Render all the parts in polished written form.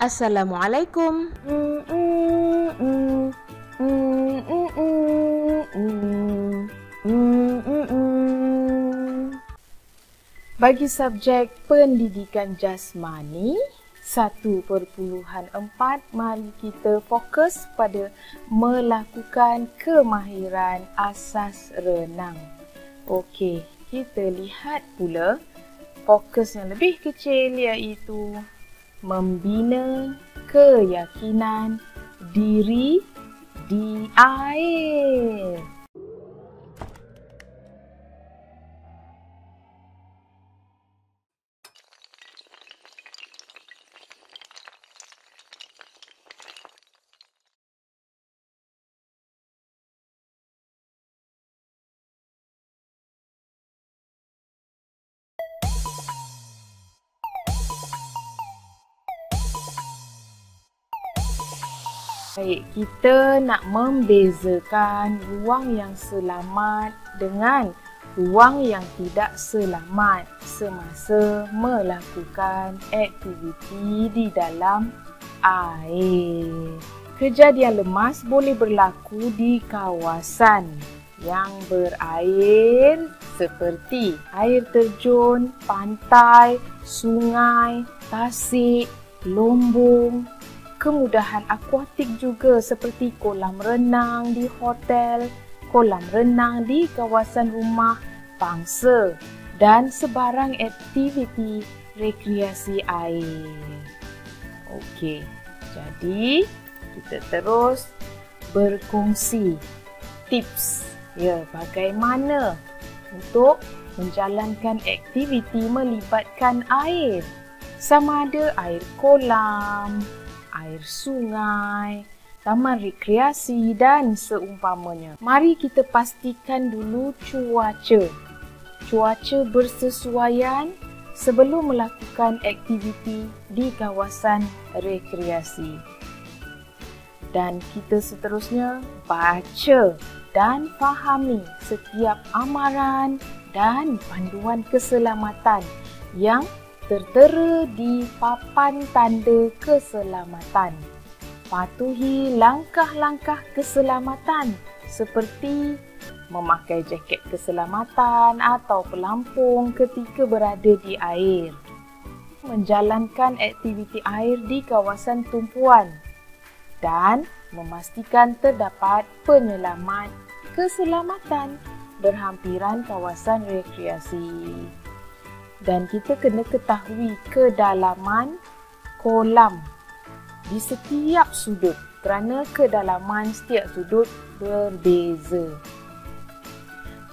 Assalamualaikum. Bagi subjek pendidikan jasmani 1.4, mari kita fokus pada melakukan kemahiran asas renang. Okey, kita lihat pula fokus yang lebih kecil, iaitu membina keyakinan diri di air. Baik, kita nak membezakan ruang yang selamat dengan ruang yang tidak selamat semasa melakukan aktiviti di dalam air. Kejadian lemas boleh berlaku di kawasan yang berair seperti air terjun, pantai, sungai, tasik, lombong. Kemudahan akuatik juga seperti kolam renang di hotel, kolam renang di kawasan rumah pangsa dan sebarang aktiviti rekreasi air. Okey, jadi kita terus berkongsi tips bagaimana untuk menjalankan aktiviti melibatkan air. Sama ada air kolam, air sungai, taman rekreasi dan seumpamanya. Mari kita pastikan dulu cuaca. Cuaca bersesuaian sebelum melakukan aktiviti di kawasan rekreasi. Dan kita seterusnya baca dan fahami setiap amaran dan panduan keselamatan yang tertera di papan tanda keselamatan. Patuhi langkah-langkah keselamatan seperti memakai jaket keselamatan atau pelampung ketika berada di air. Menjalankan aktiviti air di kawasan tumpuan dan memastikan terdapat penyelamat keselamatan berhampiran kawasan rekreasi. Dan kita kena ketahui kedalaman kolam di setiap sudut kerana kedalaman setiap sudut berbeza.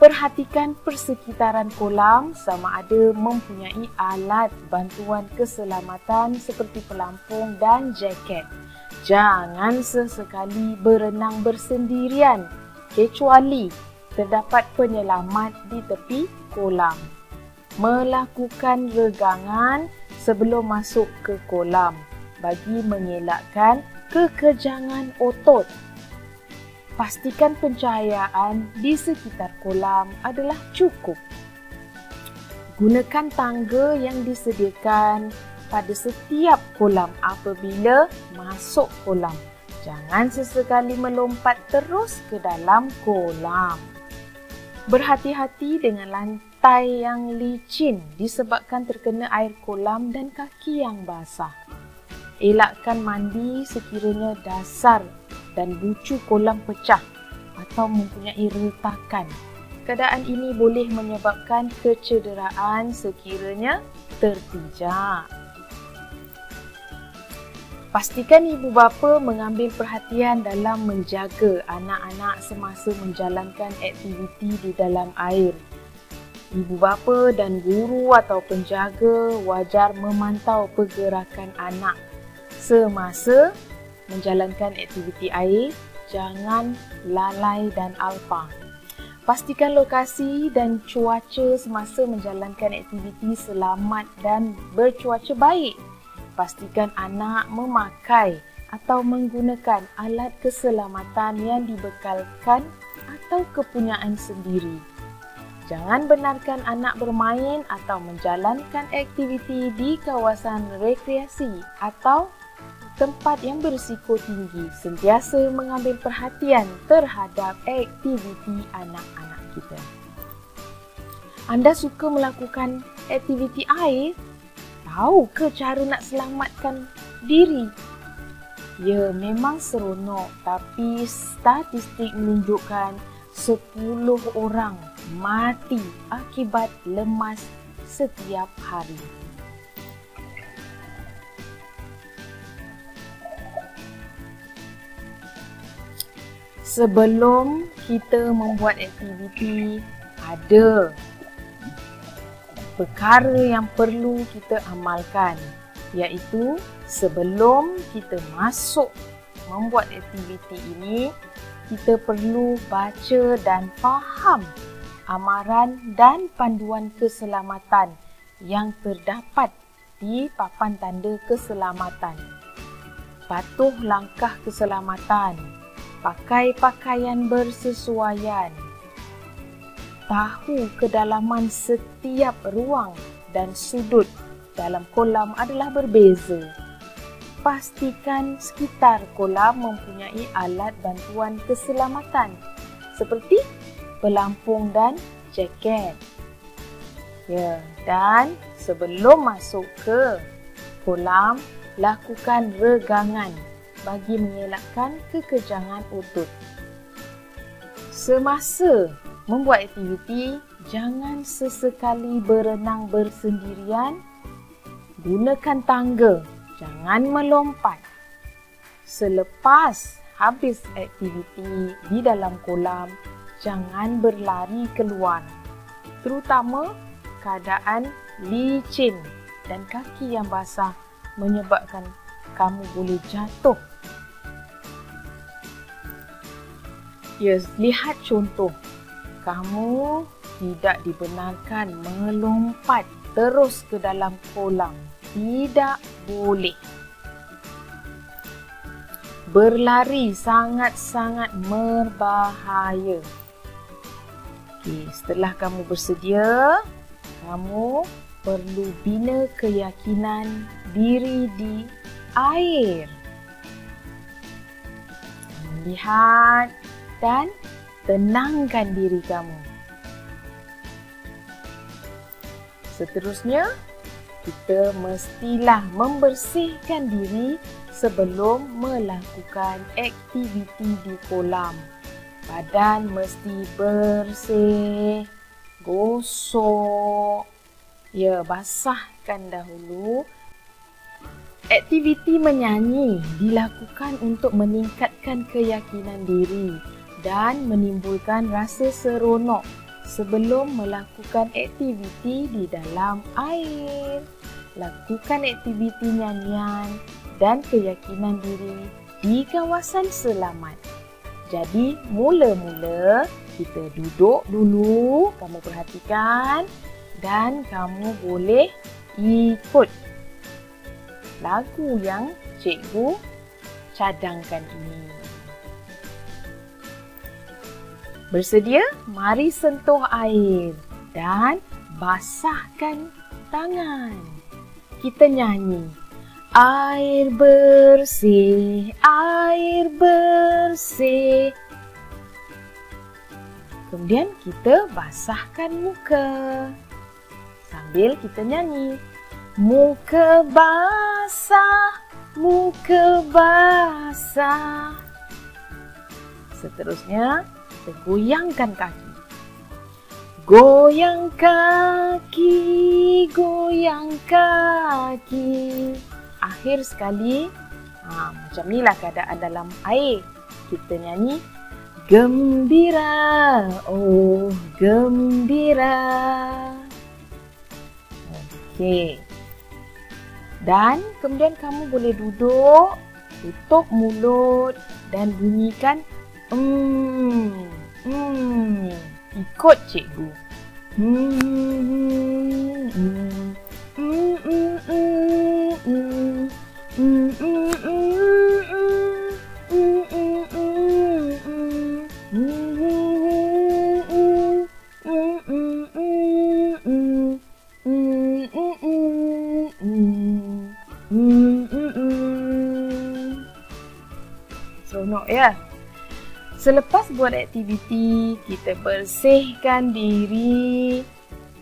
Perhatikan persekitaran kolam sama ada mempunyai alat bantuan keselamatan seperti pelampung dan jaket. Jangan sesekali berenang bersendirian kecuali terdapat penyelamat di tepi kolam. Melakukan regangan sebelum masuk ke kolam bagi mengelakkan kekejangan otot. Pastikan pencahayaan di sekitar kolam adalah cukup. Gunakan tangga yang disediakan pada setiap kolam apabila masuk kolam. Jangan sesekali melompat terus ke dalam kolam. Berhati-hati dengan lantai yang licin disebabkan terkena air kolam dan kaki yang basah. Elakkan mandi sekiranya dasar dan bucu kolam pecah atau mempunyai retakan. Keadaan ini boleh menyebabkan kecederaan sekiranya terpijak. Pastikan ibu bapa mengambil perhatian dalam menjaga anak-anak semasa menjalankan aktiviti di dalam air. Ibu bapa dan guru atau penjaga wajar memantau pergerakan anak semasa menjalankan aktiviti air. Jangan lalai dan alpa. Pastikan lokasi dan cuaca semasa menjalankan aktiviti selamat dan bercuaca baik. Pastikan anak memakai atau menggunakan alat keselamatan yang dibekalkan atau kepunyaan sendiri. Jangan benarkan anak bermain atau menjalankan aktiviti di kawasan rekreasi atau tempat yang berisiko tinggi, sentiasa mengambil perhatian terhadap aktiviti anak-anak kita. Anda suka melakukan aktiviti air? Tahu ke cara nak selamatkan diri? Ya, memang seronok, tapi statistik menunjukkan 10 orang mati akibat lemas setiap hari. Sebelum kita membuat aktiviti, ada perkara yang perlu kita amalkan, iaitu sebelum kita masuk membuat aktiviti ini, kita perlu baca dan faham amaran dan panduan keselamatan yang terdapat di papan tanda keselamatan. Patuh langkah keselamatan, pakai pakaian bersesuaian, tahu kedalaman setiap ruang dan sudut dalam kolam adalah berbeza. Pastikan sekitar kolam mempunyai alat bantuan keselamatan seperti pelampung dan jaket. Ya, dan sebelum masuk ke kolam, lakukan regangan bagi mengelakkan kekejangan otot. Semasa membuat aktiviti, jangan sesekali berenang bersendirian. Gunakan tangga, jangan melompat. Selepas habis aktiviti di dalam kolam, jangan berlari keluar. Terutama keadaan licin dan kaki yang basah menyebabkan kamu boleh jatuh. Ya, lihat contoh. Kamu tidak dibenarkan melompat terus ke dalam kolam. Tidak boleh. Berlari sangat-sangat berbahaya. Okey, setelah kamu bersedia, kamu perlu bina keyakinan diri di air. Lihat dan tenangkan diri kamu. Seterusnya, kita mestilah membersihkan diri sebelum melakukan aktiviti di kolam. Badan mesti bersih, gosok. Ya, basahkan dahulu. Aktiviti menyanyi dilakukan untuk meningkatkan keyakinan diri dan menimbulkan rasa seronok sebelum melakukan aktiviti di dalam air. Lakukan aktiviti nyanyian dan keyakinan diri di kawasan selamat. Jadi, mula-mula kita duduk dulu, kamu perhatikan, dan kamu boleh ikut lagu yang cikgu cadangkan ini. Bersedia? Mari sentuh air dan basahkan tangan. Kita nyanyi. Air bersih, air bersih. Kemudian kita basahkan muka sambil kita nyanyi. Muka basah, muka basah. Seterusnya, kita goyangkan kaki. Goyang kaki, goyang kaki. Akhir sekali, macam inilah keadaan dalam air. Kita nyanyi. Gembira, oh gembira. Okey. Dan kemudian kamu boleh duduk, tutup mulut dan bunyikan ikut cikgu. Seronok ya? Selepas buat aktiviti, kita bersihkan diri.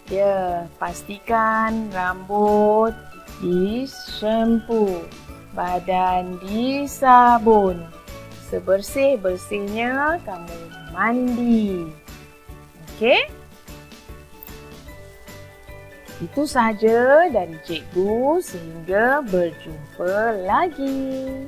Ya, pastikan rambut di shampoo, badan di sabun. Sebersih-bersihnya kamu mandi. Okey? Itu sahaja dari cikgu, sehingga berjumpa lagi.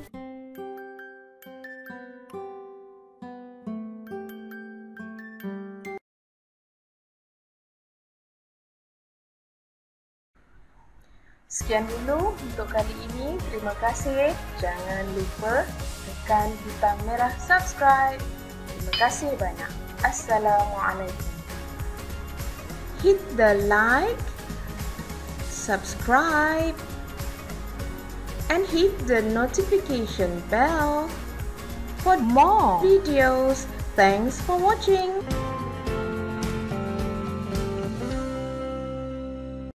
Sekian dulu untuk kali ini. Terima kasih. Jangan lupa tekan butang merah subscribe. Terima kasih banyak. Assalamualaikum. Hit the like, subscribe, and hit the notification bell for more videos. Thanks for watching.